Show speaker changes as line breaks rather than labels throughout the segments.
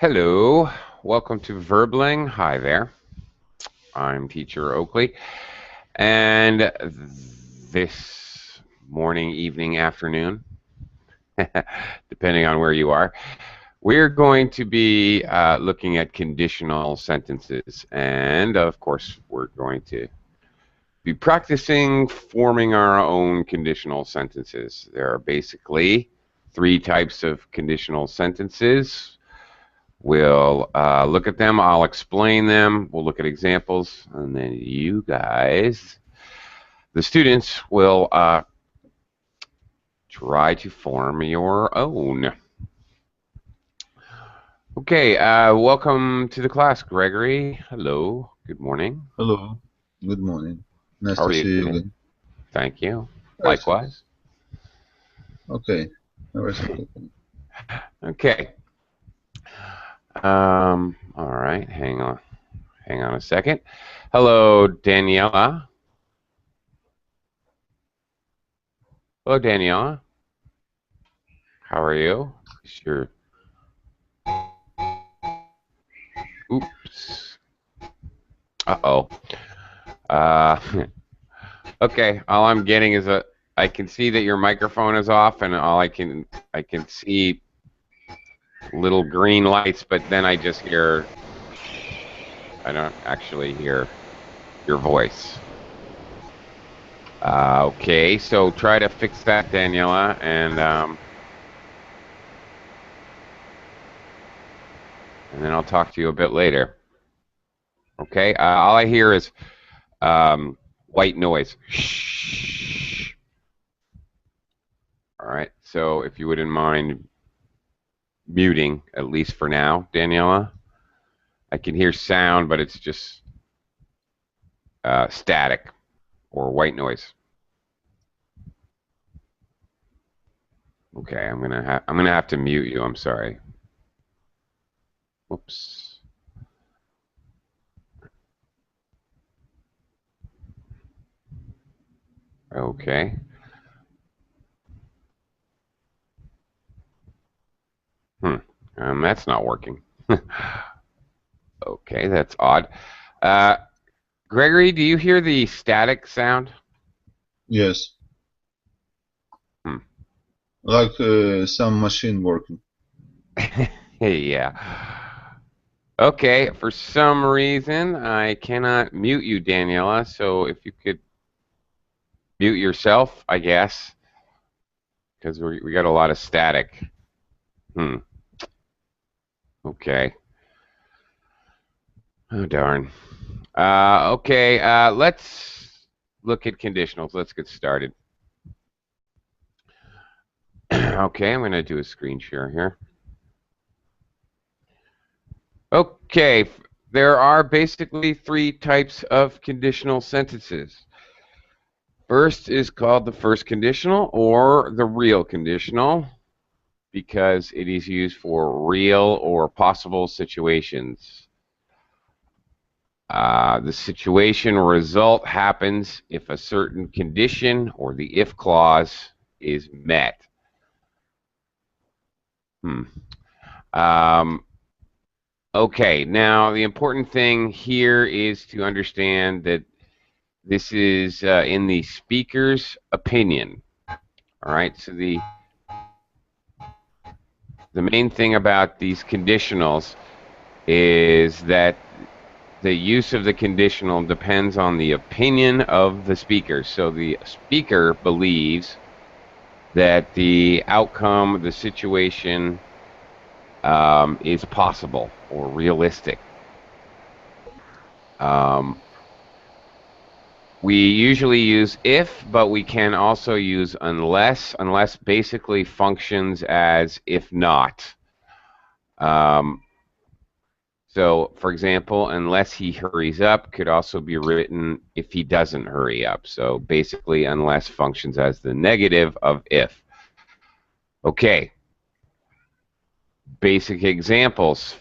Hello, welcome to Verbling. Hi there, I'm teacher Oakley, and this morning, evening, afternoon, depending on where you are, we're going to be looking at conditional sentences, and of course, we're going to be practicing forming our own conditional sentences. There are basically three types of conditional sentences. We'll look at them, I'll explain them, we'll look at examples, and then you guys, the students, will try to form your own. Okay, welcome to the class, Gregory. Hello, good morning.
Hello, good morning. Nice
How
to
are you
see you
today?
again.
Thank you.
Everything good.
Likewise.
Okay, everything good.
Okay. All right, hang on a second. Hello, Daniela. Hello, Daniela. How are you? Sure. Oops. Uh-oh. Uh, okay, all I'm getting is I can see that your microphone is off, and I can see little green lights, but then I just hear, I don't actually hear your voice. Okay, so try to fix that, Daniela, and then I'll talk to you a bit later. Okay, all I hear is white noise. Shh. All right, so if you wouldn't mind muting, at least for now, Daniela. I can hear sound, but it's just static or white noise. Okay, I'm gonna have to mute you. I'm sorry. Whoops. Okay. Hmm. That's not working. Okay, that's odd. Uh, Gregory, do you hear the static sound?
Yes,
Hmm.
like some machine working.
Yeah. Okay, for some reason I cannot mute you, Daniela, so if you could mute yourself, I guess, because we got a lot of static. Hmm. Okay. Oh, darn. Okay, let's look at conditionals. Let's get started. Okay, I'm going to do a screen share here. Okay, there are basically three types of conditional sentences. First is called the first conditional or the real conditional because it is used for real or possible situations. The situation result happens if a certain condition or the if clause is met. Okay, now the important thing here is to understand that this is in the speaker's opinion. All right, so the main thing about these conditionals is that the use of the conditional depends on the opinion of the speaker. So the speaker believes that the outcome, the situation, is possible or realistic. We usually use if, but we can also use unless. Unless basically functions as if not. So, for example, unless he hurries up could also be written if he doesn't hurry up. So basically, unless functions as the negative of if. Okay, basic examples.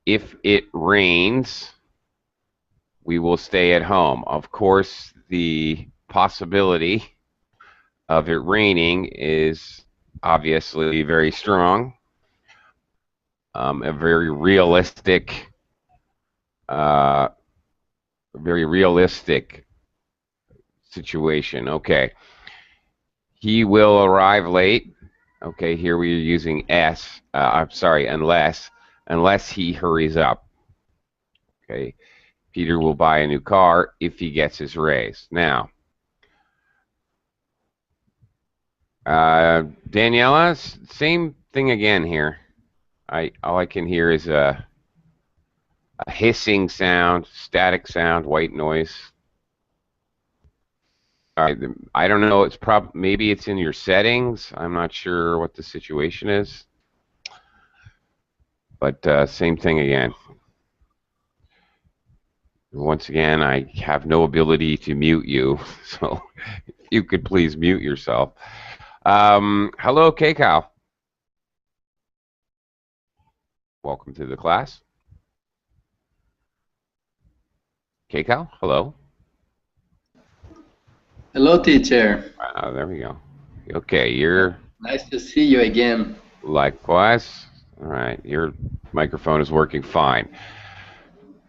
If it rains, we will stay at home. Of course, the possibility of it raining is obviously very strong. a uh, very realistic situation. Okay, he will arrive late. Okay, here we are using s. I'm sorry, unless he hurries up. Okay, Peter will buy a new car if he gets his raise. Now, Daniela, same thing again here. All I can hear is a hissing sound, static sound, white noise. All right, I don't know. Maybe it's in your settings. I'm not sure what the situation is, but same thing again. Once again, I have no ability to mute you, so if you could please mute yourself. Hello, K-Cow. Welcome to the class. K-Cow, hello.
Hello, teacher.
There we go. Okay, you're...
Nice to see you again.
Likewise. All right, your microphone is working fine.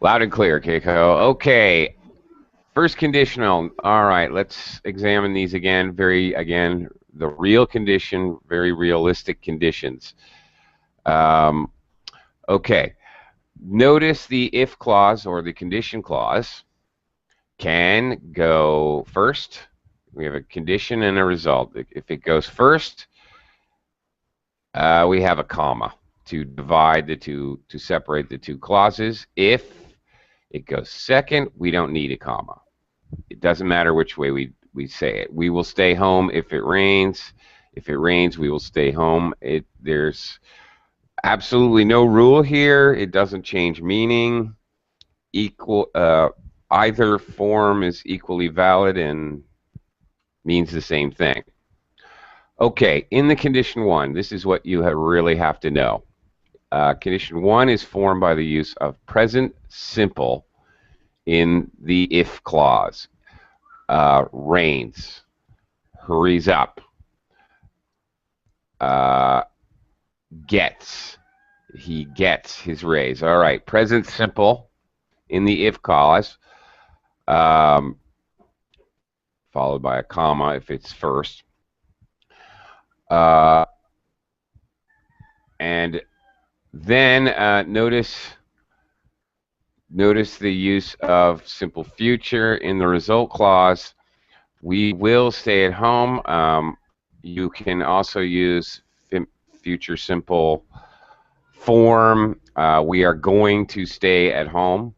Loud and clear, Keiko. Okay, first conditional. All right, let's examine these again. The real condition, very realistic conditions. Okay, notice the if clause or the condition clause can go first. We have a condition and a result. If it goes first, we have a comma to divide the two, to separate the two clauses. If it goes second, we don't need a comma. It doesn't matter which way we say it. We will stay home if it rains. If it rains, we will stay home. There's absolutely no rule here. It doesn't change meaning. Either form is equally valid and means the same thing. Okay, in the condition one, this is what you really have to know. Condition one is formed by the use of present simple in the if clause. Rains, hurries up, he gets his raise. All right, present simple in the if clause, followed by a comma if it's first. And then notice the use of simple future in the result clause. We will stay at home. You can also use future simple form. We are going to stay at home.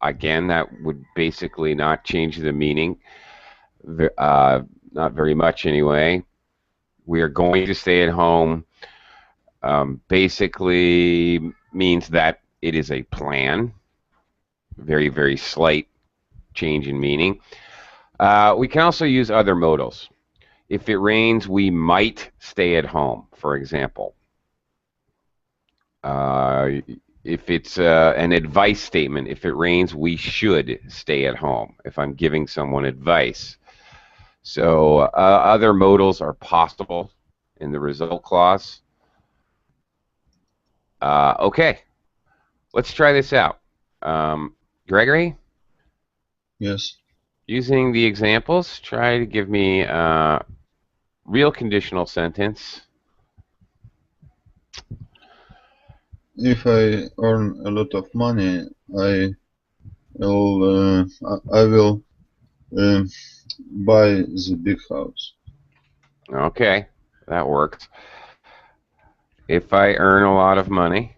Again, that would basically not change the meaning. Not very much anyway. We are going to stay at home basically means that it is a plan. Very, very slight change in meaning. We can also use other modals. If it rains, we might stay at home, for example. If it's an advice statement, if it rains, we should stay at home, if I'm giving someone advice. So other modals are possible in the result clause. Okay, let's try this out. Gregory?
Yes.
Using the examples, try to give me a real conditional sentence.
If I earn a lot of money, I will buy the big house.
Okay, that works. If I earn a lot of money,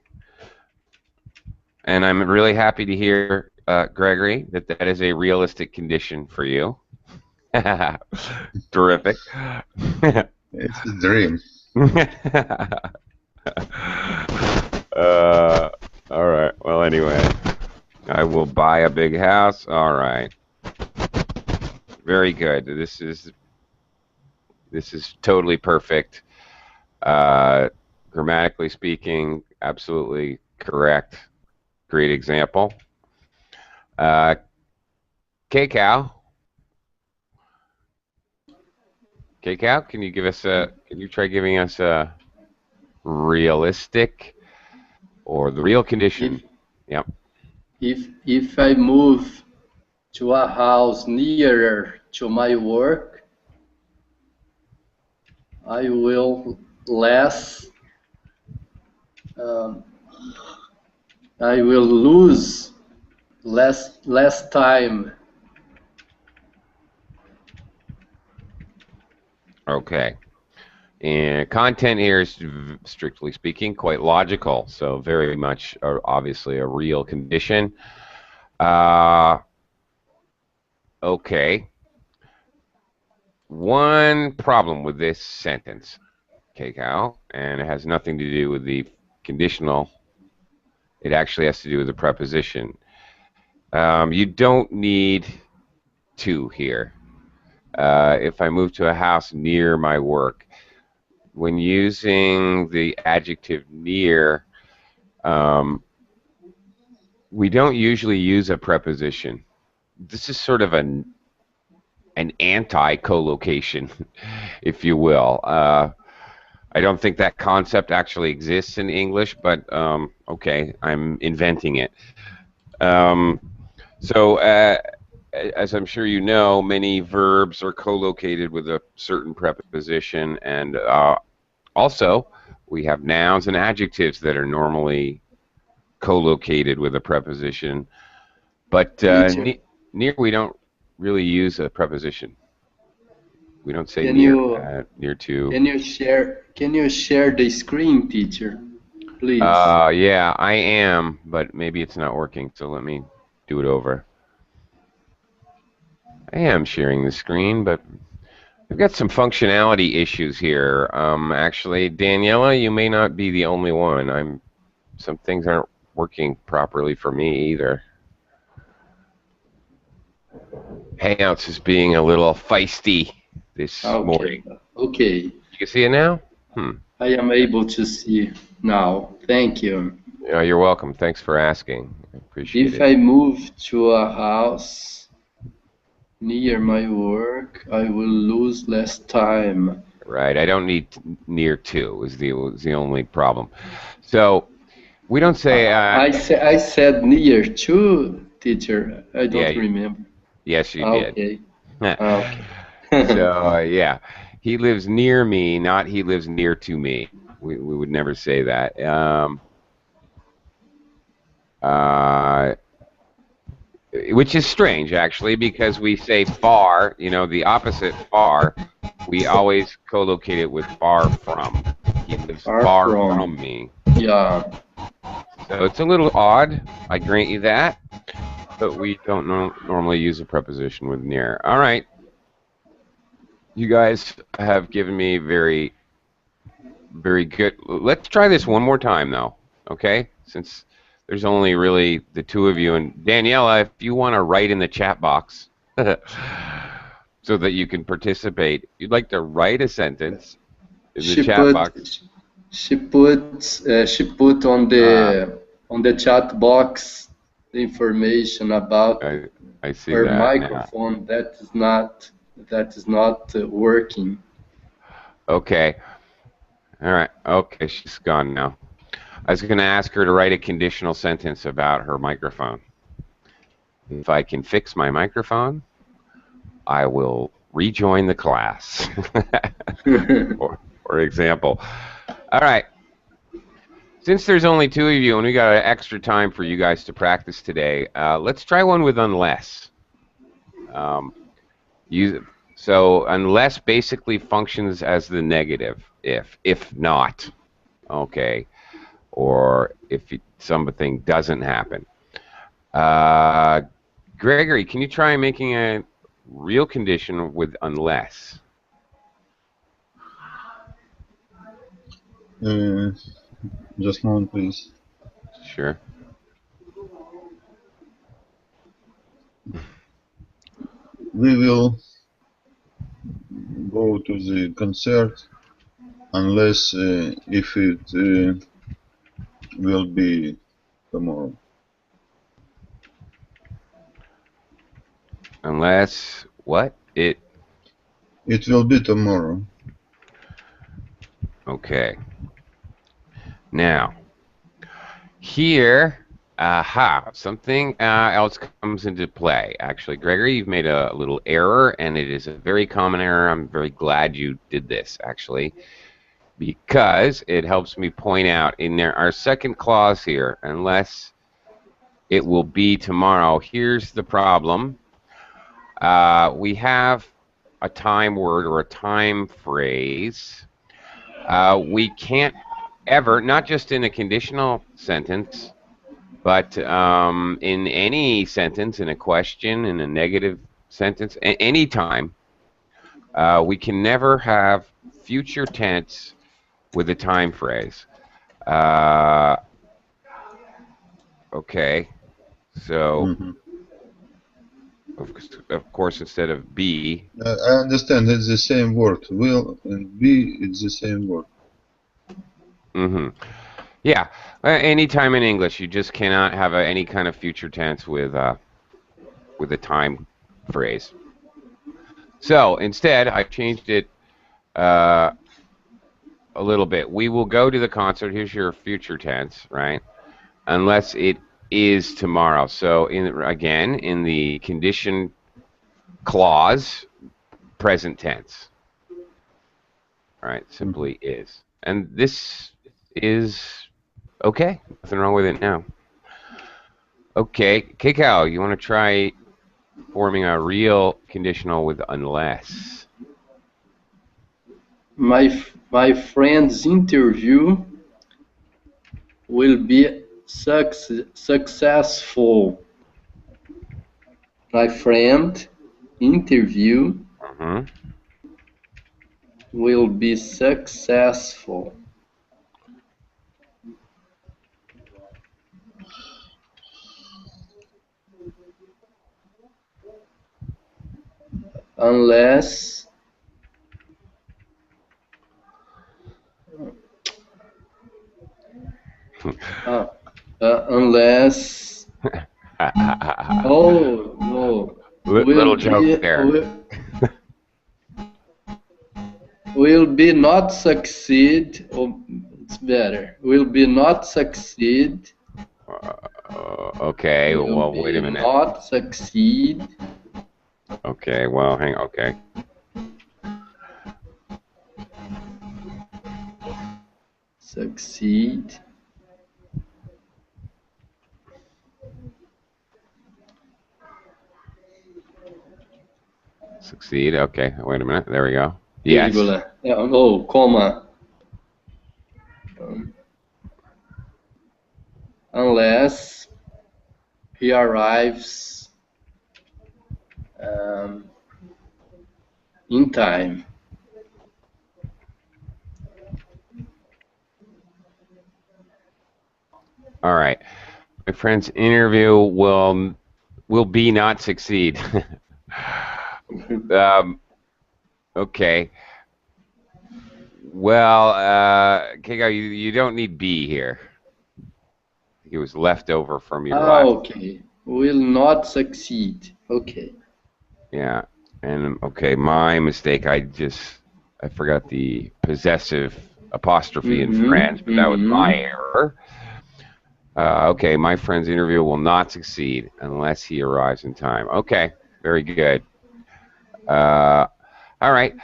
and I'm really happy to hear, Gregory, that is a realistic condition for you. Terrific.
It's a dream.
All right. Well, anyway, I will buy a big house. All right. Very good. This is totally perfect. Grammatically speaking, absolutely correct. Great example. K-Cow. K-Cow, can you try giving us a realistic, or the real condition. Yep.
If I move to a house nearer to my work, I will less. Um, I will lose less time.
Okay. And content here is, strictly speaking, quite logical. So very much, obviously, a real condition. Okay. One problem with this sentence, Kcal, and it has nothing to do with the conditional. It actually has to do with the preposition. You don't need to here. If I move to a house near my work, when using the adjective near, we don't usually use a preposition. This is sort of an anti-collocation, if you will. I don't think that concept actually exists in English, but okay, I'm inventing it. So, as I'm sure you know, many verbs are co-located with a certain preposition, and also we have nouns and adjectives that are normally co-located with a preposition, but
Teacher,
near we don't really use a preposition. We don't say
can
near,
you
near to.
can you share the screen, teacher, please?
Yeah, I am, but maybe it's not working, so let me do it over. I am sharing the screen, but I've got some functionality issues here. Actually, Daniela, you may not be the only one. Some things aren't working properly for me either. Hangouts is being a little feisty this morning.
Okay.
You can see it now?
I am able to see now. Thank you.
You're welcome. Thanks for asking. I appreciate
If
it.
I move to a house near my work, I will lose less time.
Right. I don't need near to is the only problem. So we don't say.
I said near to, teacher. I
Yeah.
don't remember.
Yes, you did.
Okay. Okay.
So yeah, he lives near me, not he lives near to me. We would never say that. Uh, which is strange actually, because we say far. The opposite far. We always co-locate it with far from. He lives far from me.
Yeah.
So it's a little odd. I grant you that, but we don't normally use a preposition with near. All right. You guys have given me very, very good. Let's try this one more time, though, okay? Since there's only really the two of you. And Daniela, if you want to write in the chat box so that you can participate, if you'd like to write a sentence in the chat box.
She put on the chat box the information about
I see
her
that
microphone.
now.
That is not working.
Okay. All right. Okay, she's gone now. I was going to ask her to write a conditional sentence about her microphone. If I can fix my microphone, I will rejoin the class. for example. All right. Since there's only two of you and we got extra time for you guys to practice today, let's try one with unless. So unless basically functions as the negative if not, okay, or if something doesn't happen. Gregory, can you try making a real condition with unless?
Just a moment, please.
Sure.
We will go to the concert unless if it will be tomorrow.
Unless what? It
will be tomorrow.
Okay. Now, here, something else comes into play. Actually, Gregory, you've made a little error, and it is a very common error. I'm very glad you did this, actually, because it helps me point out in there our second clause here, unless it will be tomorrow. Here's the problem. We have a time word or a time phrase. We can't ever, not just in a conditional sentence, but in any sentence, in a question, in a negative sentence, any time, we can never have future tense with a time phrase. Okay, so
Mhm.
of course, instead of be.
I understand it's the same word. Will and be, it's the same word.
Yeah, anytime in English, you just cannot have any kind of future tense with a time phrase. So instead, I've changed it a little bit. We will go to the concert. Here's your future tense, right? Unless it is tomorrow. So again, in the condition clause, present tense. Right, simply is. And this is okay. Nothing wrong with it now. Okay, Kikau, you want to try forming a real conditional with unless?
My friend's interview will be successful. My friend interview will be successful. Unless unless oh no,
Little joke there.
Will be not succeed. Oh, it's better. Will be not succeed.
Okay, well, wait a minute.
Not succeed.
Okay, well, hang on. Okay.
Succeed.
Succeed. Okay, wait a minute. There we go. Yes.
Oh, comma. Unless he arrives in time.
All right. My friend's interview will be not succeed. Okay. Well, Kiko, you don't need be here. It was left over from your last.
Okay. Will not succeed. Okay.
Yeah. And okay, my mistake. I forgot the possessive apostrophe in friends, but that was my error. Okay, my friend's interview will not succeed unless he arrives in time. Okay, very good. All right.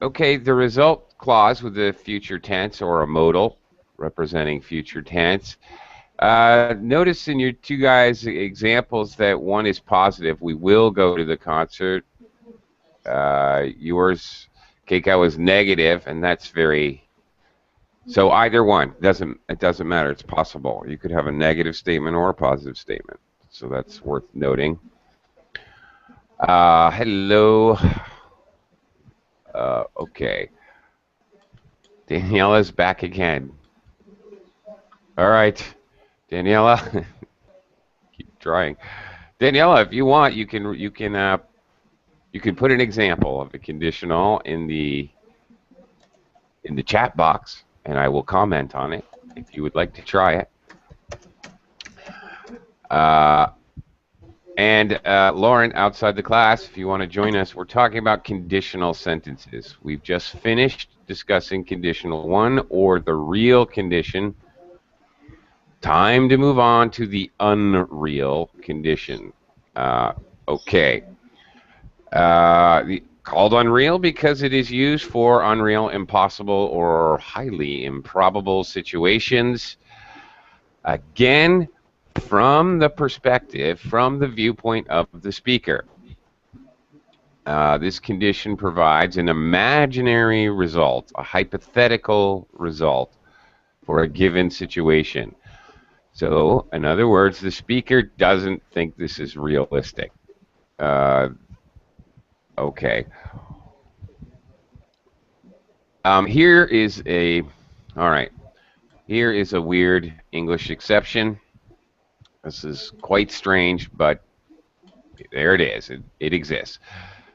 Okay, the result clause with the future tense or a modal representing future tense. Notice in your two guys' examples that one is positive. We will go to the concert. Yours, Keiko, is negative, and that's very. So either one it doesn't matter. It's possible. You could have a negative statement or a positive statement. So that's worth noting. Hello. Okay. Daniela's back again. All right, Daniela. Keep trying. Daniela, if you want, you can put an example of a conditional in the chat box, and I will comment on it if you would like to try it. And Lauren, outside the class, if you want to join us, we're talking about conditional sentences. We've just finished discussing conditional 1 or the real condition, time to move on to the unreal condition. Okay. Called unreal because it is used for unreal, impossible, or highly improbable situations. Again, from the perspective, from the viewpoint of the speaker. This condition provides an imaginary result, a hypothetical result for a given situation. So, in other words, the speaker doesn't think this is realistic. Okay. Here is a, all right. Here is a weird English exception. This is quite strange, but there it is. It exists.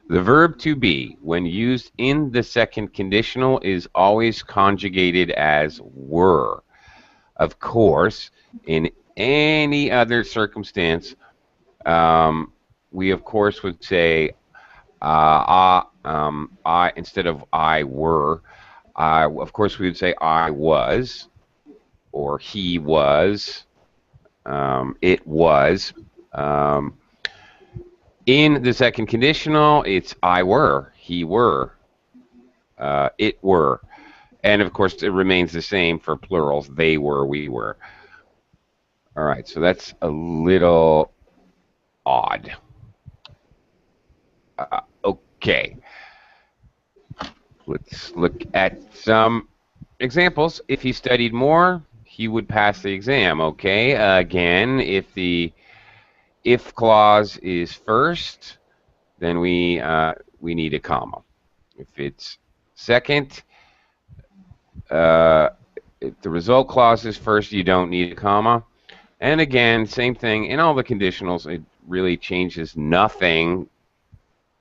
The verb to be, when used in the second conditional, is always conjugated as were. Of course, in any other circumstance, we of course would say I instead of I were. Of course, we would say I was, or he was, it was. In the second conditional, it's I were, he were, it were. And of course, it remains the same for plurals. They were, we were. All right, so that's a little odd. Okay. Let's look at some examples. If he studied more, he would pass the exam. Okay. Again, if the if clause is first, then we need a comma. If it's second, if the result clause is first, you don't need a comma. And again, same thing in all the conditionals. It really changes nothing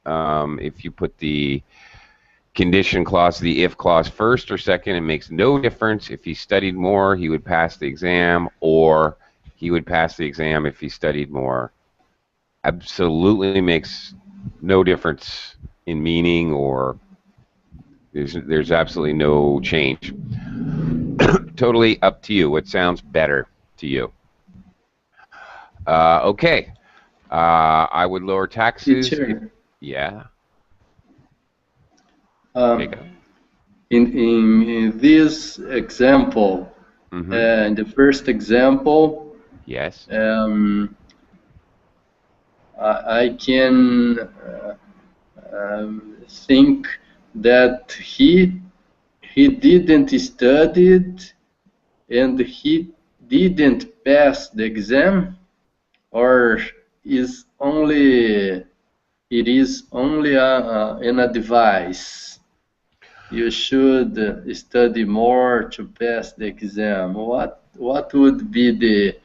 if you put the condition clause, the if clause first or second. It makes no difference. If he studied more, he would pass the exam, or he would pass the exam if he studied more. Absolutely makes no difference in meaning, or there's absolutely no change. Totally up to you. What sounds better to you? Okay. I would lower taxes.
Teacher,
Yeah.
in this example, in the first example,
Yes.
I can think that he didn't study it and he didn't pass the exam, or is only it is only an advice. You should study more to pass the exam. What would be the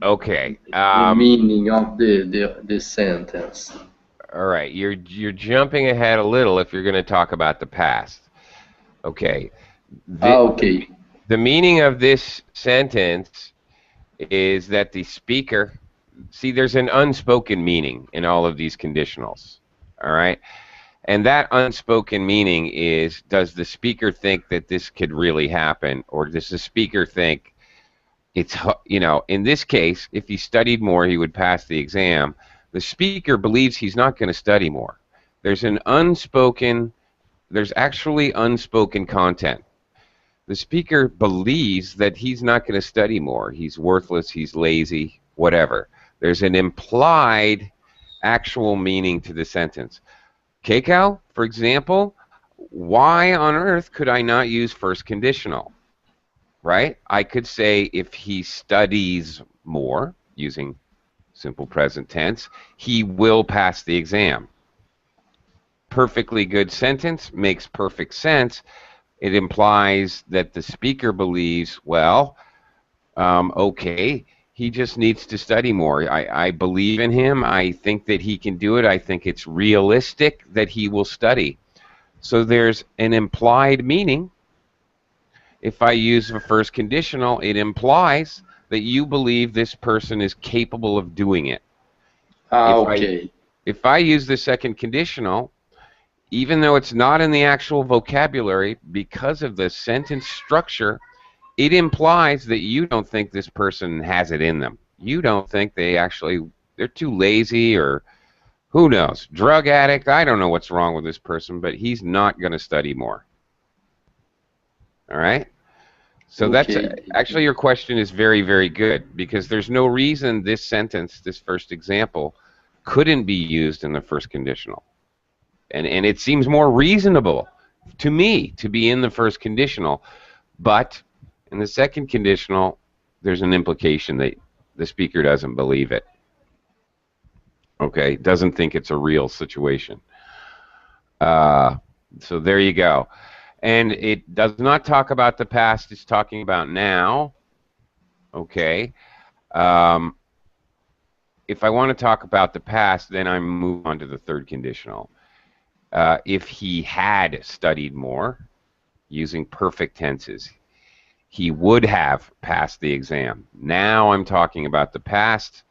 Okay.
the meaning of the sentence?
All right. You're jumping ahead a little if you're going to talk about the past. Okay.
Okay.
The meaning of this sentence is that the speaker, see, there's an unspoken meaning in all of these conditionals. All right. And that unspoken meaning is, does the speaker think that this could really happen, or does the speaker think it's, in this case, if he studied more, he would pass the exam. The speaker believes he's not going to study more. There's actually unspoken content. The speaker believes that he's not going to study more. He's worthless, he's lazy, whatever. There's an implied actual meaning to the sentence. Keiko, for example, why on earth could I not use first conditional? Right? I could say if he studies more, using simple present tense, he will pass the exam. Perfectly good sentence, makes perfect sense. It implies that the speaker believes, well, okay, he just needs to study more. I believe in him. I think that he can do it. I think it's realistic that he will study. So there's an implied meaning. If I use a first conditional, it implies that you believe this person is capable of doing it.
Okay.
If I use the second conditional, even though it's not in the actual vocabulary, because of the sentence structure, it implies that you don't think this person has it in them. You don't think they're too lazy, or who knows, drug addict. I don't know what's wrong with this person, but he's not going to study more. All right? So that's
Okay.
actually, your question is very, very good, because there's no reason this sentence, this first example, couldn't be used in the first conditional. And it seems more reasonable to me to be in the first conditional, but in the second conditional, there's an implication that the speaker doesn't believe it. Okay, doesn't think it's a real situation. So there you go. And it does not talk about the past, it's talking about now. Okay. If I want to talk about the past, then I move on to the third conditional. If he had studied more, using perfect tenses, he would have passed the exam. Now I'm talking about the past.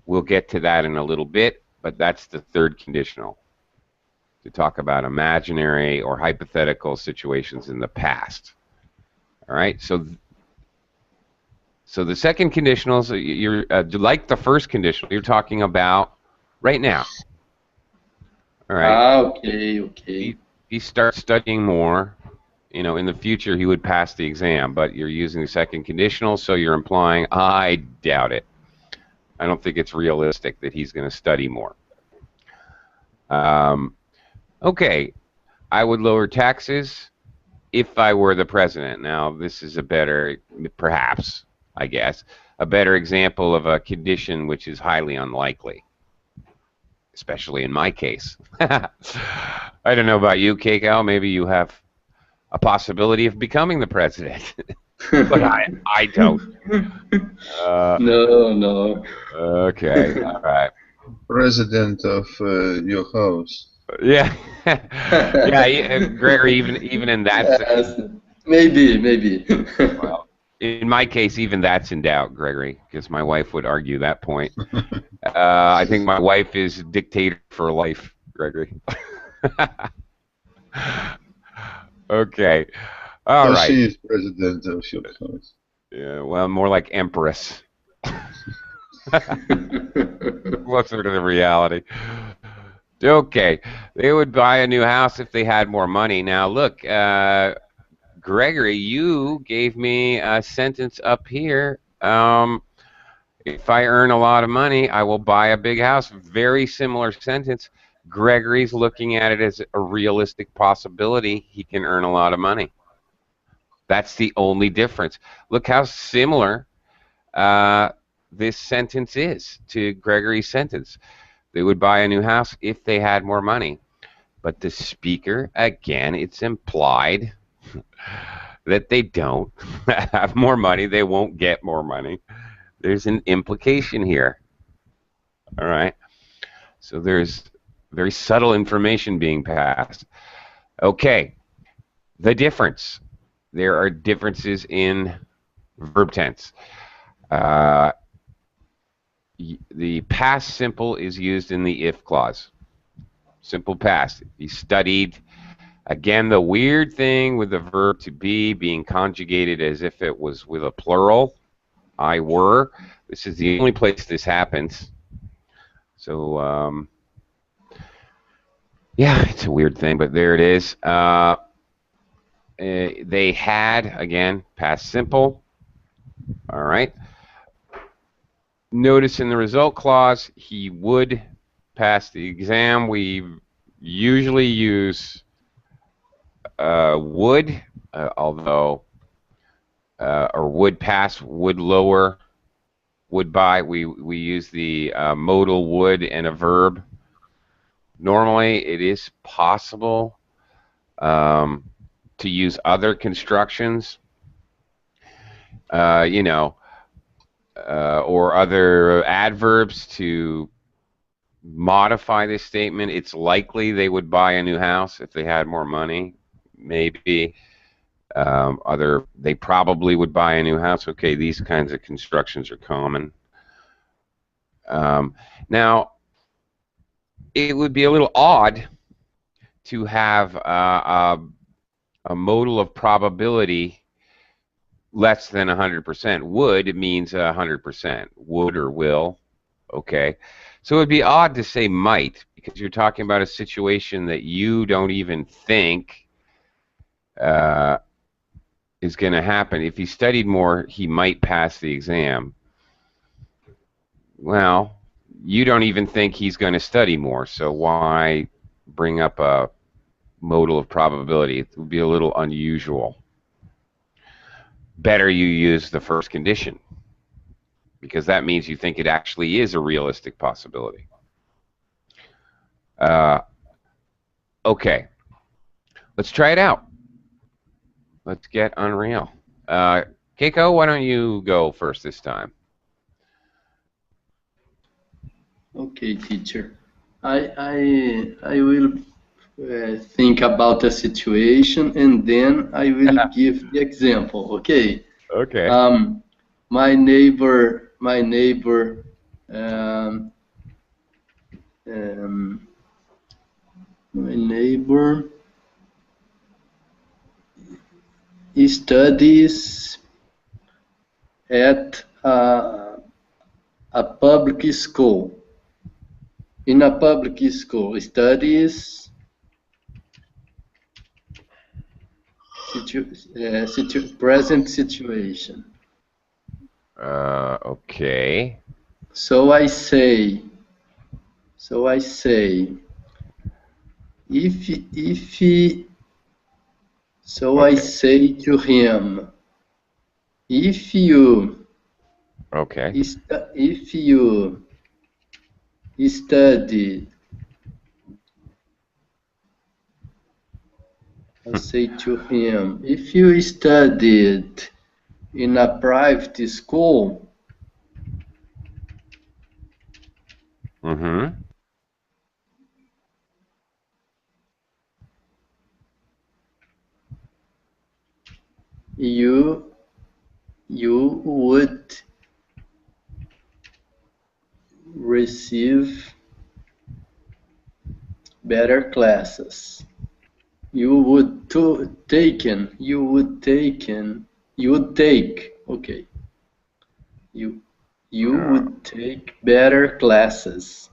We'll get to that in a little bit, but that's the third conditional, to talk about imaginary or hypothetical situations in the past. All right, so the second conditional is you're like the first conditional. You're talking about right now. All right.
Okay.
He starts studying more. You know, in the future he would pass the exam, but you're using the second conditional, so you're implying, I doubt it. I don't think it's realistic that he's going to study more. Okay, I would lower taxes if I were the president. Now, this is a better, perhaps, I guess, a better example of a condition which is highly unlikely, especially in my case. I don't know about you, Keiko. Maybe you have a possibility of becoming the president. But I don't.
No.
Okay, all right.
President of your house.
Yeah, yeah, Gregory. Even in that,
Yes, maybe.
well, in my case, even that's in doubt, Gregory, because my wife would argue that point. I think my wife is dictator for life, Gregory. Okay, all
So
right.
she is president of your house.
Yeah, well, more like empress. Closer to the reality. Okay, they would buy a new house if they had more money. Now, look, Gregory, you gave me a sentence up here. If I earn a lot of money, I will buy a big house. Very similar sentence. Gregory's looking at it as a realistic possibility he can earn a lot of money. That's the only difference. Look how similar this sentence is to Gregory's sentence. They would buy a new house if they had more money. But the speaker, again, it's implied that they don't have more money. They won't get more money. There's an implication here. All right. So there's very subtle information being passed. Okay. The difference. There are differences in verb tense. The past simple is used in the if clause. Simple past. He studied. Again, the weird thing with the verb to be being conjugated as if it was with a plural. I were. This is the only place this happens. So, yeah, it's a weird thing, but there it is. They had, again, past simple. All right. Notice in the result clause, he would pass the exam. We usually use would, although, or would pass, would lower, would buy. We use the modal would and a verb. Normally, it is possible to use other constructions, you know, or other adverbs to modify this statement. It's likely they would buy a new house if they had more money. Maybe they probably would buy a new house. Okay, these kinds of constructions are common. Now, it would be a little odd to have a modal of probability less than 100%. Would means 100%. Would or will. Okay. So it would be odd to say might, because you're talking about a situation that you don't even think is going to happen. If he studied more, he might pass the exam. Well, you don't even think he's going to study more, so why bring up a modal of probability? It would be a little unusual. Better you use the first condition, because that means you think it actually is a realistic possibility. Okay, let's try it out. Let's get unreal. Keiko, why don't you go first this time?
Okay, teacher. I will think about the situation, and then I will give the example. Okay.
Okay.
My neighbor studies at a public school. In a public school, studies present situation.
Okay.
So I say, I say to him, if you study, I say to him, if you studied in a private school, you would receive better classes. You would take. Okay. You would take better classes.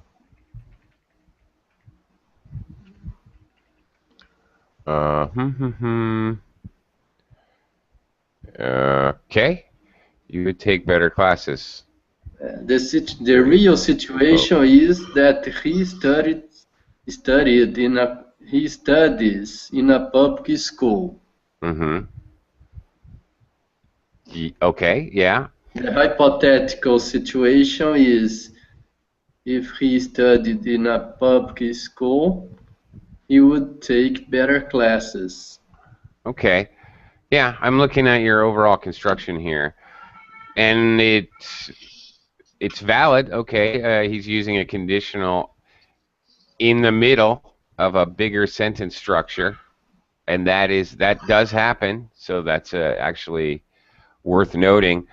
Okay. You would take better classes.
The real situation is that he studies in a public school.
Okay, yeah.
The hypothetical situation is, if he studied in a public school, he would take better classes.
Okay. Yeah, I'm looking at your overall construction here, and it's valid. Okay, he's using a conditional in the middle of a bigger sentence structure, and that does happen. So that's actually worth noting.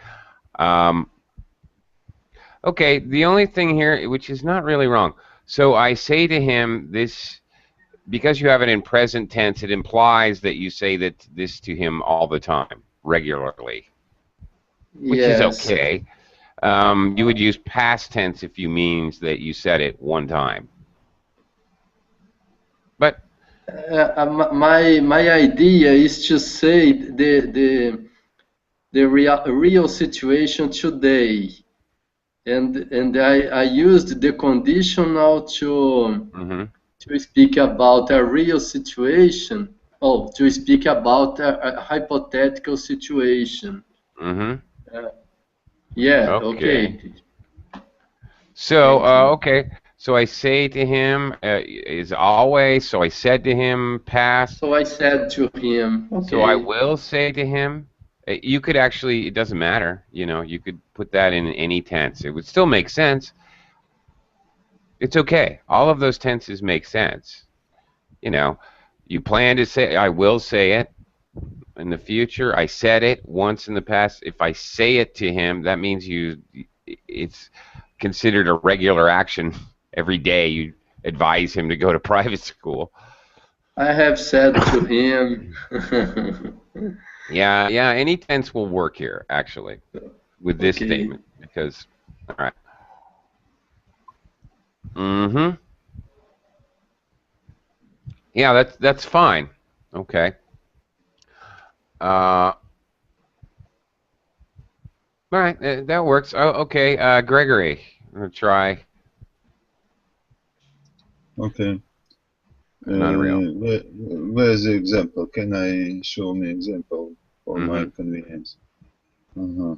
Okay, the only thing here, which is not really wrong. So I say to him this. Because you have it in present tense, it implies that you say this to him all the time, regularly, which is okay. You would use past tense if you means that you said it one time. But
my idea is to say the real situation today, and I used the conditional to speak about a real situation. To speak about a hypothetical situation. Yeah. Okay.
So okay. So I say to him is always. So I said to him past.
So I said to him. Okay.
So I will say to him. You could actually. It doesn't matter. You know. You could put that in any tense. It would still make sense. It's okay. All of those tenses make sense. You know. You plan to say. I will say it. In the future, I said it once in the past. If I say it to him, that means it's considered a regular action every day. You advise him to go to private school.
I have said to him.
Yeah, yeah. Any tense will work here, actually, with this
Okay.
statement, because, all right. Mm-hmm. Yeah, that's fine. Okay. All right, that works. Oh, okay. Gregory, I'm gonna try
Okay.
an unreal.
Where's the example? Can I show me example for
Mm-hmm.
my convenience? Uh-huh.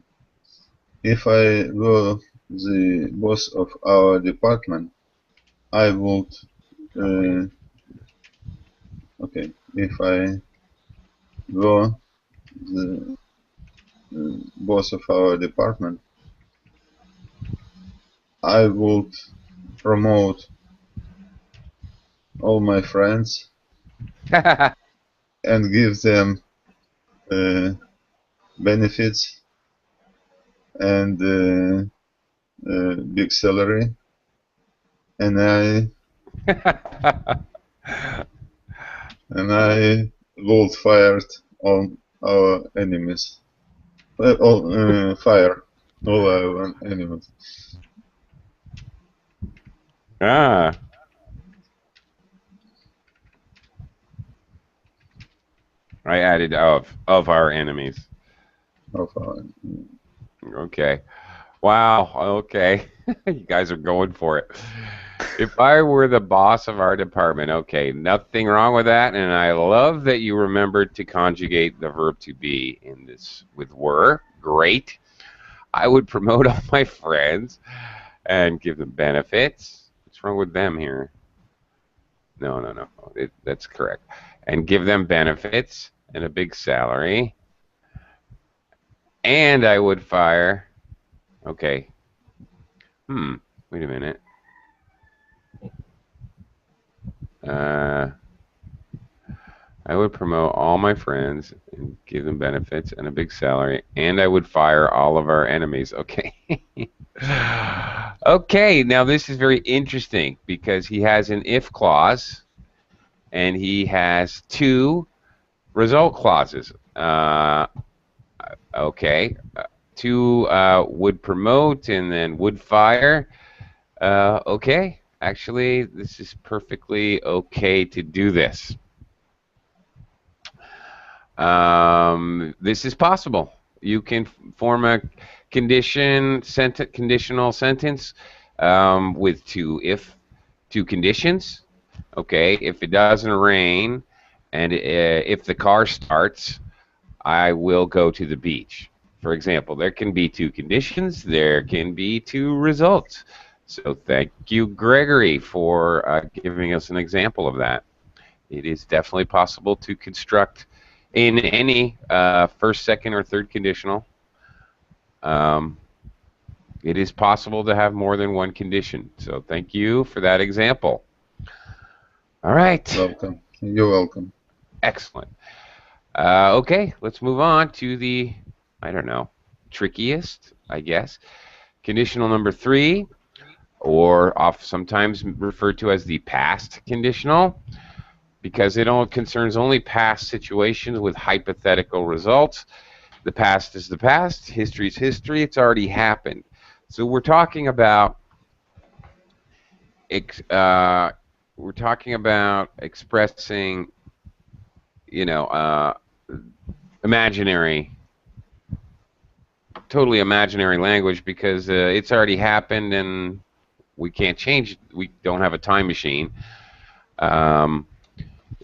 If I were the boss of our department, I would.
Oh, wait.
Okay. If I were the boss of our department, I would promote all my friends and give them uh, benefits and big salary, and I would fire all our enemies. Fire all our enemies.
Ah, I added of our enemies.
Of our,
Okay. Wow. Okay. You guys are going for it. If I were the boss of our department, okay, nothing wrong with that. And I love that you remembered to conjugate the verb to be in this with were. Great. I would promote all my friends and give them benefits. What's wrong with them here? No, no, no. That's correct. And give them benefits and a big salary. And I would fire. Okay. Wait a minute. Uh, I would promote all my friends and give them benefits and a big salary, and I would fire all of our enemies. Okay. Okay, now this is very interesting because he has an if clause and he has two result clauses. Okay. Two would promote and then would fire. Okay. Actually, this is perfectly okay to do this. This is possible. You can form a conditional sentence with two conditions. Okay, if it doesn't rain and if the car starts, I will go to the beach. For example, there can be two conditions. There can be two results. So thank you, Gregory, for giving us an example of that. It is definitely possible to construct in any first, second, or third conditional. Um, it is possible to have more than one condition. So thank you for that example. All right.
welcome. You're welcome.
Excellent. Okay, let's move on to the, I don't know, trickiest, I guess. Conditional number 3, or sometimes referred to as the past conditional, because it all concerns only past situations with hypothetical results. The past is the past. History is history. It's already happened. So we're talking about expressing, imaginary, totally imaginary language because it's already happened and we can't change it. We don't have a time machine. Um,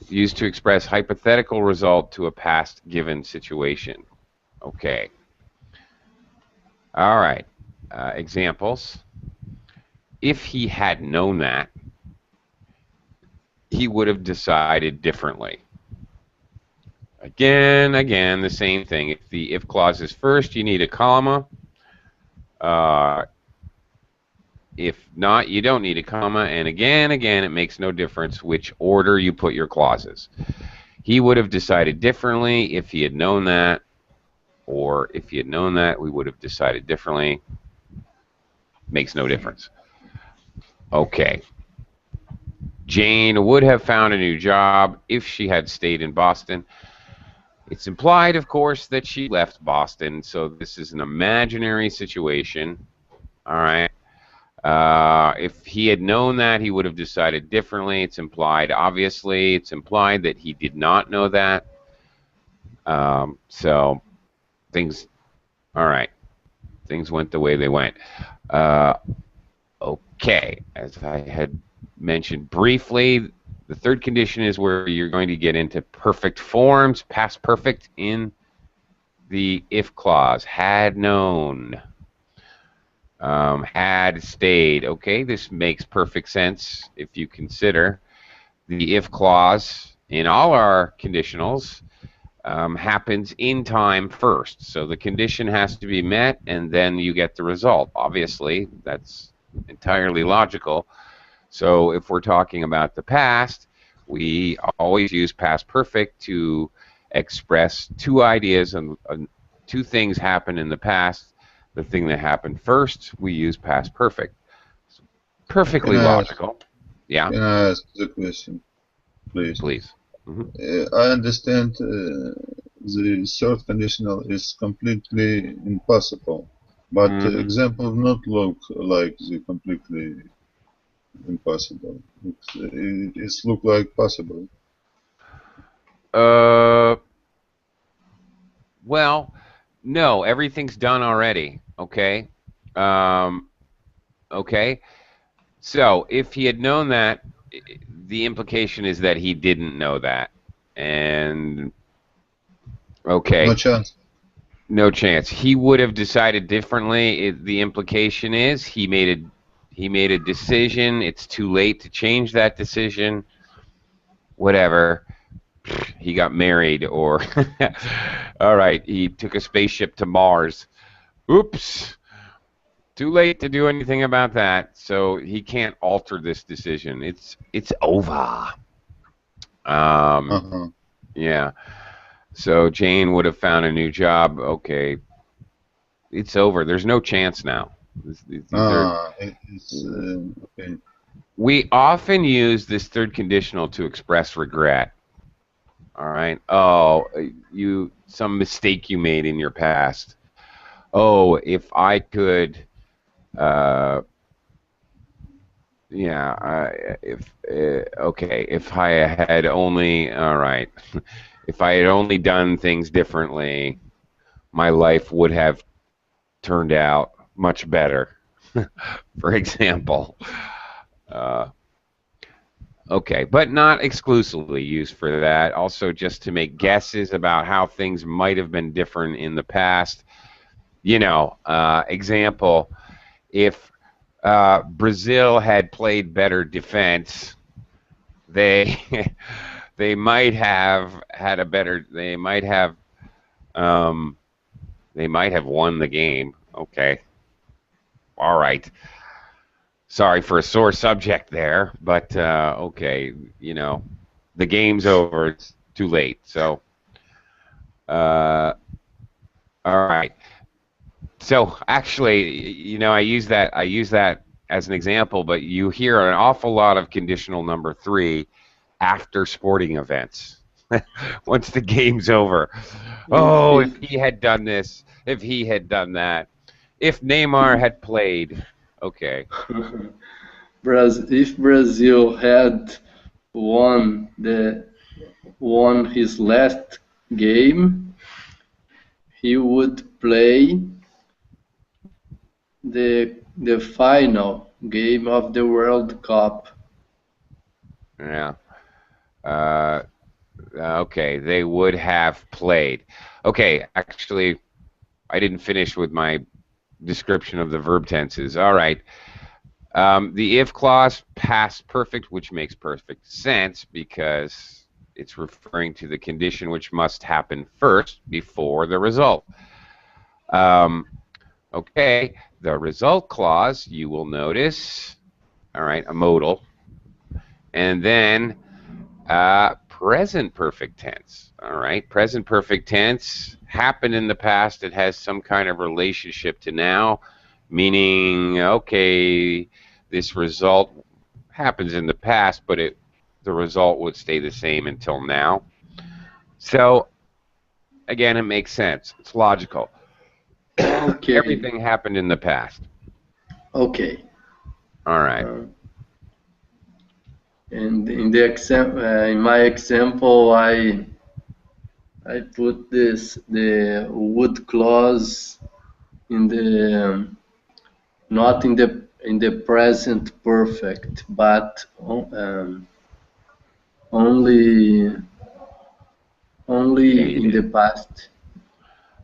used to express hypothetical result to a past given situation. Okay. All right. Examples. If he had known that, he would have decided differently. Again, the same thing. If the if clause is first, you need a comma. If not, you don't need a comma. And again, it makes no difference which order you put your clauses. He would have decided differently if he had known that, or if he had known that, we would have decided differently. Makes no difference. Okay. Jane would have found a new job if she had stayed in Boston. It's implied, of course, that she left Boston, so this is an imaginary situation. All right. If he had known that, he would have decided differently. It's implied, obviously. It's implied that he did not know that. So things, all right. Things went the way they went. Okay, as I had mentioned briefly, the third condition is where you're going to get into perfect forms, past perfect in the if clause. Had known, had stayed. Okay, this makes perfect sense if you consider the if clause in all our conditionals happens in time first. So the condition has to be met, and then you get the result. Obviously, that's entirely logical. So if we're talking about the past, we always use past perfect to express two ideas and two things happen in the past. The thing that happened first, we use past perfect. Perfectly logical. Yeah.
Can I ask the question, please?
Please.
I understand the third conditional is completely impossible, but the example not look like the completely impossible. It's look like possible.
Well, no, everything's done already. Okay. Okay. So if he had known that, the implication is that he didn't know that, and okay.
No chance.
No chance. He would have decided differently. The implication is he made a decision. It's too late to change that decision. Whatever. He got married, or all right, he took a spaceship to Mars. Oops. Too late to do anything about that. So he can't alter this decision. It's over. Yeah. So Jane would have found a new job. Okay. It's over. There's no chance now.
Okay.
We often use this third conditional to express regret. All right. Oh, some mistake you made in your past. Oh, if I could, okay, if I had only, all right, if I had only done things differently, my life would have turned out much better. For example. Okay, but not exclusively used for that. Also, just to make guesses about how things might have been different in the past. Example, if Brazil had played better defense, they might have had a better. They might have won the game. Okay, all right. Sorry for a sore subject there, but okay, the game's over. It's too late. So, all right. So actually, I use that as an example, but you hear an awful lot of conditional number 3 after sporting events. Once the game's over. Oh, if he had done this, if he had done that, if Neymar had played. Okay.
If Brazil had won his last game, he would play the final game of the World Cup.
Yeah. Okay, they would have played. Okay, actually, I didn't finish with my description of the verb tenses. All right. The if clause, past perfect, which makes perfect sense because it's referring to the condition which must happen first before the result. Okay, the result clause, you will notice, all right, a modal, and then present perfect tense. All right, present perfect tense happened in the past. It has some kind of relationship to now, meaning, okay, this result happens in the past, but it the result would stay the same until now. So again, it makes sense. It's logical.
Okay.
Everything happened in the past.
Okay.
All right.
And in the in my example, I put the would clause in the not in the present perfect, but only
Yeah, you
in the
did.
past.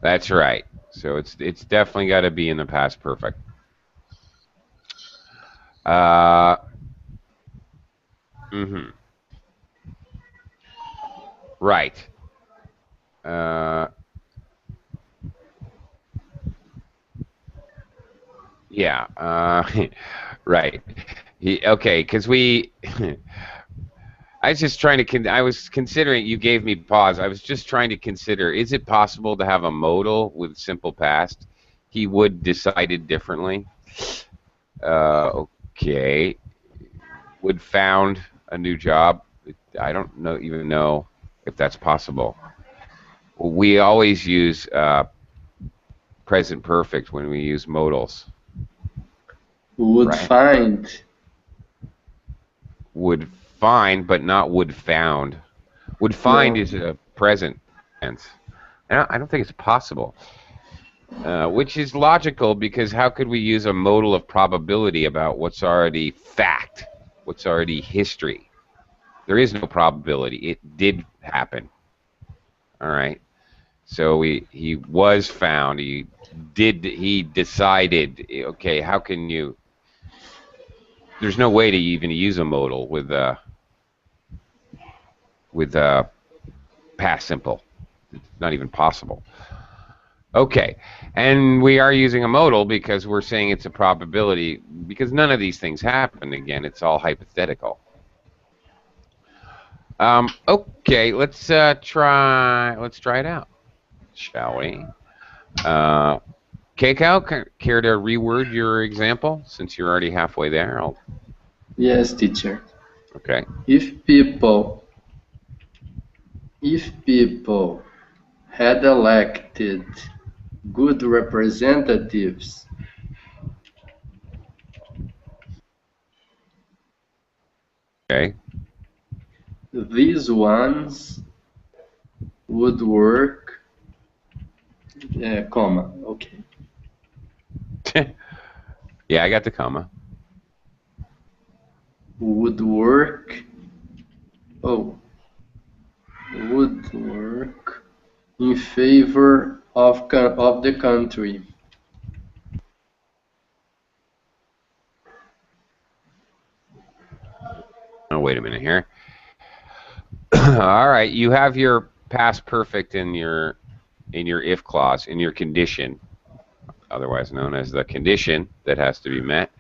That's right. So it's definitely got to be in the past perfect. Uh, mm-hmm. Right. Uh, yeah. Right. Okay, because we. I was just trying to. I was considering. You gave me pause. I was just trying to consider. Is it possible to have a modal with simple past? He would decided differently. Okay. Would found a new job. I don't even know if that's possible. We always use present perfect when we use modals,
Would
right?
find.
Would find, but not would found. Would find
No.
is a present tense. I don't think it's possible, which is logical because how could we use a modal of probability about what's already fact, what's already history? There is no probability. It did happen. All right. So he was found. He decided. Okay, how can you? There's no way to even use a modal with past simple. It's not even possible. Okay, and we are using a modal because we're saying it's a probability because none of these things happen. Again, it's all hypothetical. Okay, let's try it out, shall we? Keiko, care to reword your example since you're already halfway there?
Yes, teacher.
Okay.
If people had elected good representatives,
Okay.
these ones would work, comma, okay,
Yeah, I got the comma.
would work, oh, would work in favor of the country.
Oh, wait a minute here. All right, you have your past perfect in your if clause, in your condition, otherwise known as the condition that has to be met.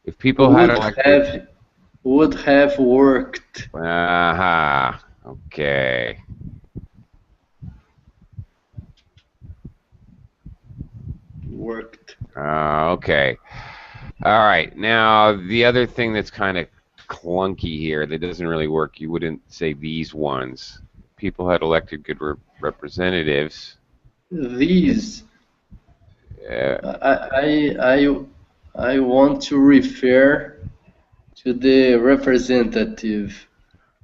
If people had
Would
elected,
have worked.
aha, okay.
Worked.
Okay. All right. Now, the other thing that's kind of clunky here that doesn't really work, you wouldn't say these ones. People had elected good representatives.
These,
Uh,
I want to refer to the representative.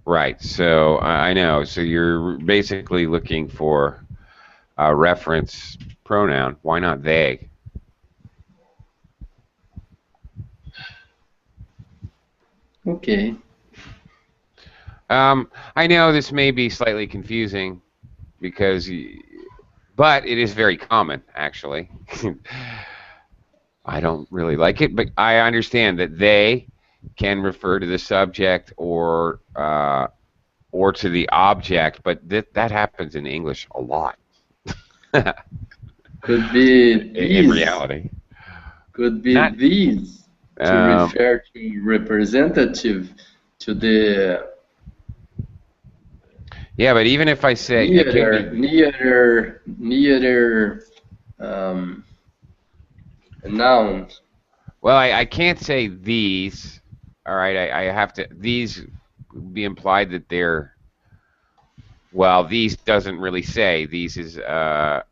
right. So I know. So you're basically looking for a reference pronoun. Why not they?
Okay.
I know this may be slightly confusing because, but it is very common actually. I don't really like it, but I understand that they can refer to the subject or to the object, but that happens in English a lot.
Could be
In
these.
reality,
Could be
not.
these to
Um,
refer to representative to the
yeah, but even if I say it can be,
nearer um, noun.
well, I can't say these. All right, I have to these. be implied that they're, well, these doesn't really say. These is a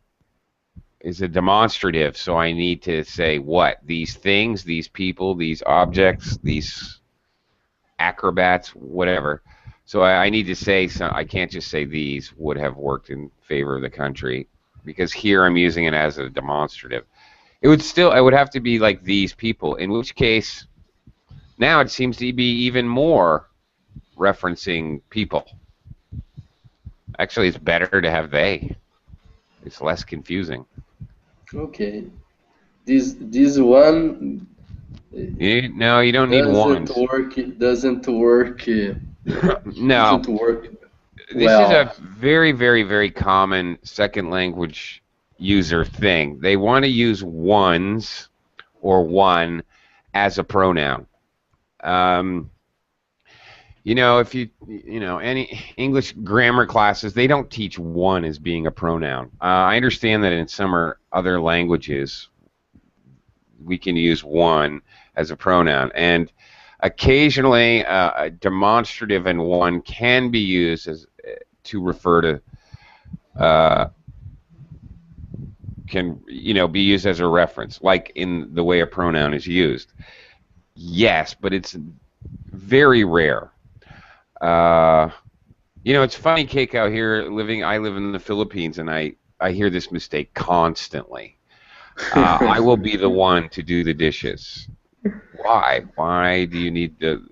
demonstrative, so I need to say what? These things, these people, these objects, these acrobats, whatever. So I need to say some. I can't just say these would have worked in favor of the country, because here I'm using it as a demonstrative. It would have to be like these people, in which case now it seems to be even more referencing people. Actually, it's better to have they. It's less confusing.
Okay. This one
No, you don't need
doesn't
ones.
work. It doesn't work.
No.
Doesn't work
This is a
well.
very, very, very common second language user thing. They want to use ones or one as a pronoun. If any English grammar classes, they don't teach one as being a pronoun. I understand that in some or other languages, we can use one as a pronoun. And occasionally, a demonstrative and one can be used as to refer to, be used as a reference, like in the way a pronoun is used. Yes, but it's very rare. It's funny, Cake, out here I live in the Philippines, and I hear this mistake constantly. I will be the one to do the dishes. Why? Why do you need to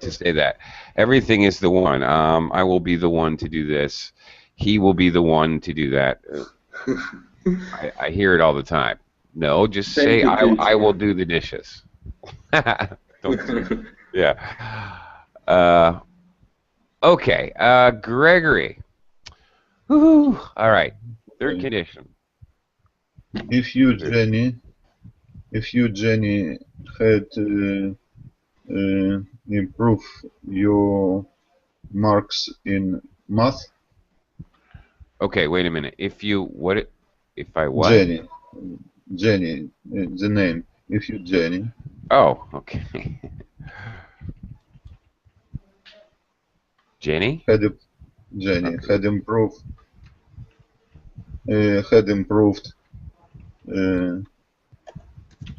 say that? Everything is the one. I will be the one to do this. He will be the one to do that. I hear it all the time. No, just
Thank
say
you,
I will
teacher.
do the dishes. Don't. Yeah. Okay. Gregory. Woo-hoo. All right. Third
Okay.
condition.
If you, Jenny, had improved your marks in math,
Okay. Wait a minute. If I what?
Jenny, the name. If you, Jenny,
Oh. Okay. Jenny.
had Jenny
Okay.
had improved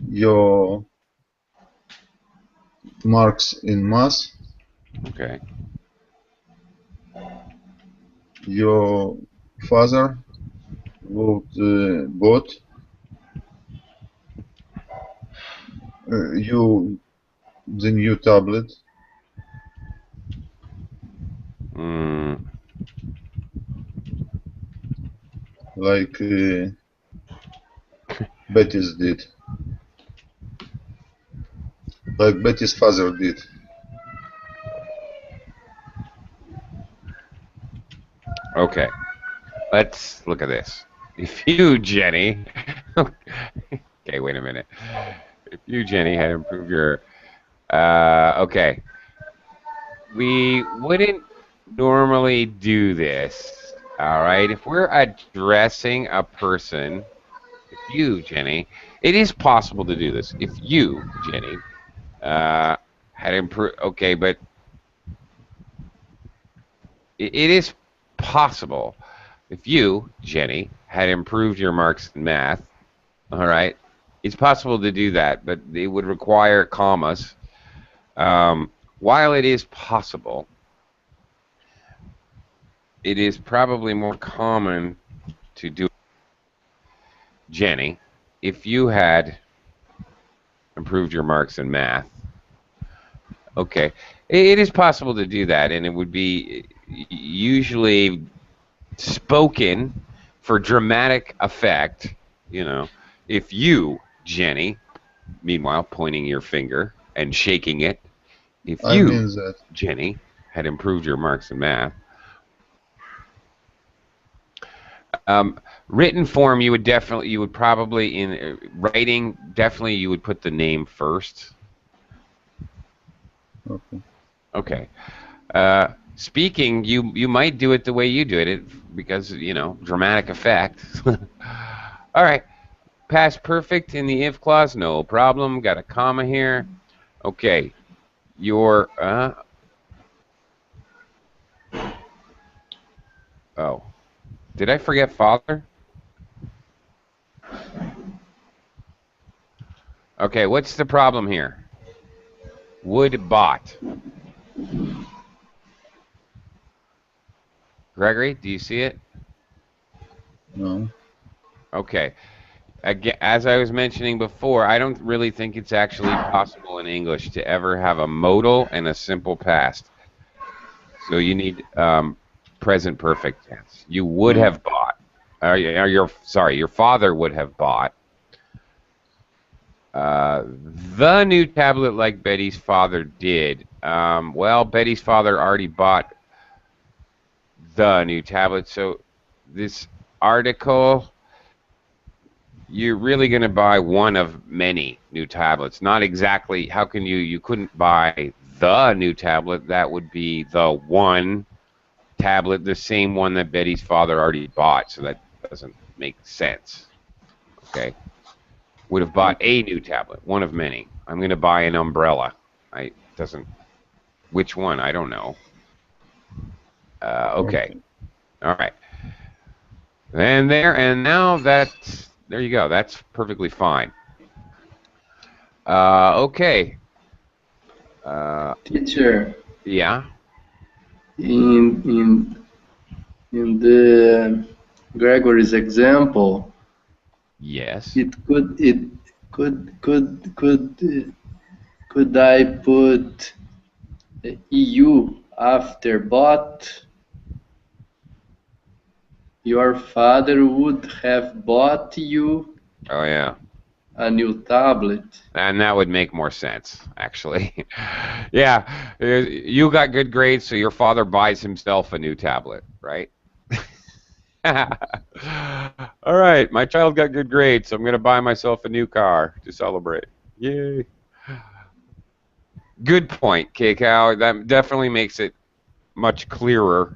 your marks in math,
Okay.
your father would bought you the new tablet.
Mm,
Like Betty's did. Like Betty's father did.
okay. Let's look at this. If you, Jenny. Okay. Wait a minute. If you, Jenny, had improved your. Okay. We wouldn't normally do this. All right. If we're addressing a person, if you, Jenny, it is possible to do this. If you, Jenny, had improved. Okay, but it is possible. If you, Jenny, had improved your marks in math, all right, it's possible to do that, but it would require commas. While it is possible, it is probably more common to do. Jenny, if you had improved your marks in math, okay, it is possible to do that, and it would be usually spoken for dramatic effect. If you, Jenny, meanwhile pointing your finger and shaking it, if
I
you,
mean that.
Jenny, had improved your marks in math. Written form, you would probably, in writing, definitely you would put the name first.
Okay.
Okay. Speaking, you might do it the way you do it because, dramatic effect. All right. Past perfect in the if clause, no problem. Got a comma here. Okay. Your Oh, did I forget father? Okay, what's the problem here? Would bought. Gregory, do you see it?
No.
Okay. Again, as I was mentioning before, I don't really think it's actually possible in English to ever have a modal and a simple past. So you need present perfect tense. You would have bought. Your father would have bought the new tablet like Betty's father did. Well, Betty's father already bought the new tablet, so this article, you're really going to buy one of many new tablets. Not exactly, how can you couldn't buy the new tablet. That would be the one tablet, the same one that Betty's father already bought, so that doesn't make sense. Okay. Would have bought a new tablet, one of many. I'm going to buy an umbrella. Which one? I don't know. Okay. All right. And now there you go. That's perfectly fine. Okay.
Teacher,
Yeah.
in the Gregory's example,
Yes.
could I put EU after bought? Your father would have bought you
Oh yeah.
a new tablet.
And that would make more sense, actually. Yeah. You got good grades, so your father buys himself a new tablet, right? All right, my child got good grades, so I'm going to buy myself a new car to celebrate. Yay. Good point, K-Cow. That definitely makes it much clearer.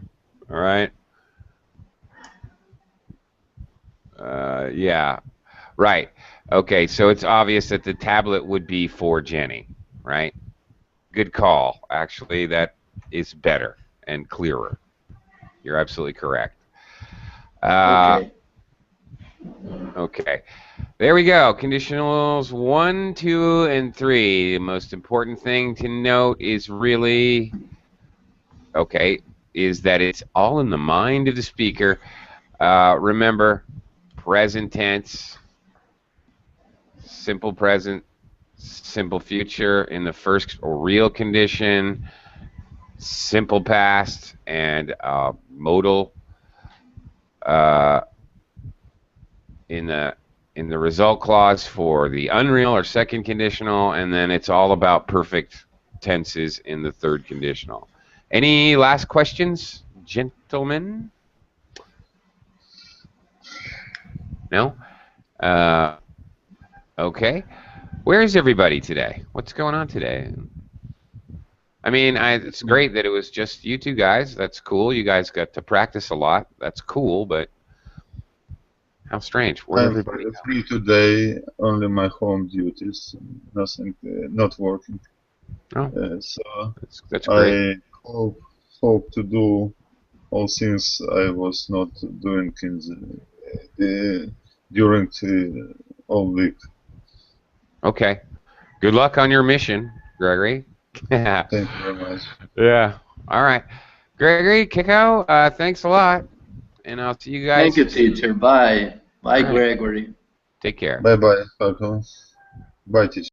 All right. Yeah. Right. Okay, so it's obvious that the tablet would be for Jenny, right? Good call. Actually, that is better and clearer. You're absolutely correct.
Okay.
Okay. There we go. Conditionals 1, 2, and 3. The most important thing to note is really, is that it's all in the mind of the speaker. Remember, present tense, simple present, simple future in the first or real condition, simple past, and modal in the result clause for the unreal or second conditional, and then it's all about perfect tenses in the third conditional. Any last questions, gentlemen? No? Okay. Where is everybody today? What's going on today? I mean, it's great that it was just you two guys. That's cool. You guys got to practice a lot. That's cool, but how strange. Where
I'm
everybody
free today, only my home duties, nothing, not working.
Oh,
So
that's great.
I hope to do all things I was not doing in during the all week.
Okay. Good luck on your mission, Gregory.
Thank you very much.
Yeah. All right. Gregory, Kiko, thanks a lot. And I'll see you guys.
Thank you, teacher. Bye. Bye,
All right.
Gregory.
Take care.
Bye bye, Falco. Bye, teacher.